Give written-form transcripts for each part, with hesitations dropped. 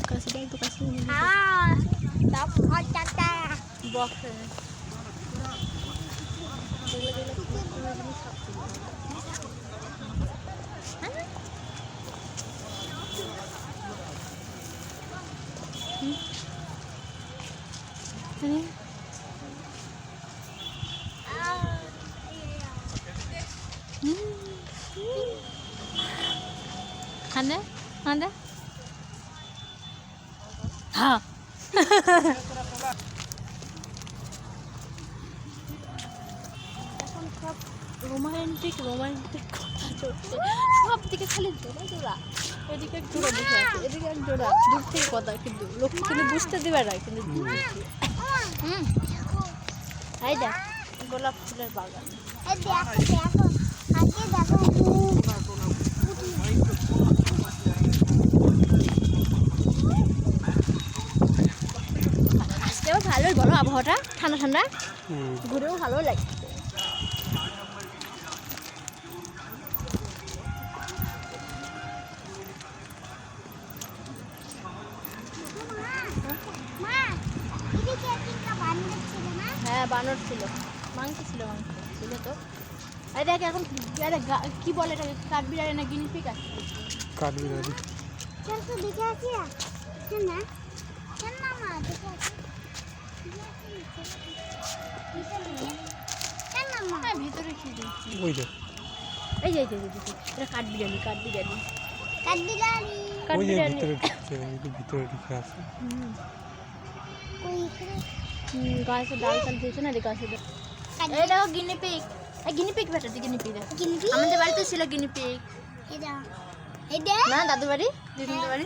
কাছে দেখ তো কাছে বক্স Anda? Anda? Ha. এখন সব রোমান্টিক কথা চলছে সব দিকে খালি জোড়া এদিকে এক জোড়া বসে আছে এদিকে এক জোড়া দূর থেকে কথা কিন্তু লোক কিন্তু বুঝতে দিবে না কিন্তু এই দেখ গোলাপ ফুলের বাগান আজকেও ভালোই বলো আবহাওয়াটা ঠান্ডা ঠান্ডা ঘুরেও ভালো লাগছে হ্যাঁ বানর ছিল মাংস ছিল তো এই দেখ এখন কি বলে এটা কাঠবিড়ালি না গিনিপিগ আছে কাঠবিড়ালি চল তো দেখে আসি না কেন মা দেখে আসি কেন মা ভিতরে কি দেখছি ওই দেখ এই যে এটা কাঠবিড়ালি ওই যে ভিতরে ঢুকে আছে গাছে ডাল দিয়েছে না গাছে এই দেখো গিনিপিগ গিনিপিগ বেটা গিনিপিগ আমাদের বাড়িতে ছিল গিনিপিগ না দাদু বাড়ি দিদিদের বাড়ি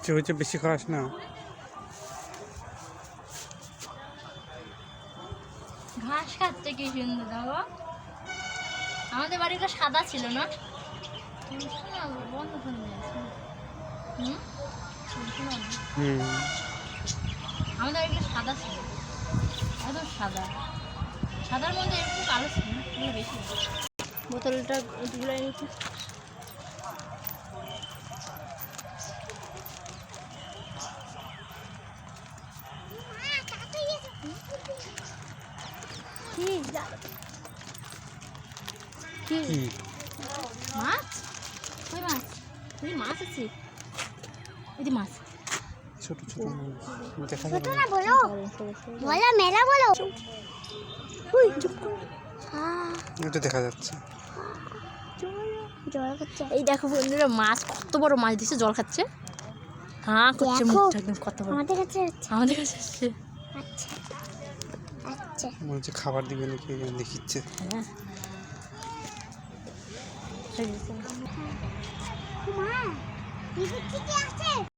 কি হচ্ছে বেশি খাস না ঘাস খাচ্ছে কি সুন্দর দেখো আমাদের বাড়িটা সাদা ছিল না বন্ধ করে আমাদের বাড়িটা সাদা ছিল একদম সাদার মধ্যে একটু কালো ছিল বেশি বোতলটা ঝুলাই নিচ্ছে কি মাছ কই মাছ মাছ আছে এই মাছ ছোট দেখা ছোট না বলো মেলা বলো ওই চুপ কর এটা দেখা যাচ্ছে জল খাচ্ছে এই দেখো বন্ধুরা মাছ কত বড় মাছ দিছে জল খাচ্ছে হ্যাঁ করছে মুখটা একদম কত বড় আমাদের কাছে আসছে আচ্ছা বলছে খাবার দিবে নাকি দেখিচ্ছে হ্যাঁ মা দিদি কি আছে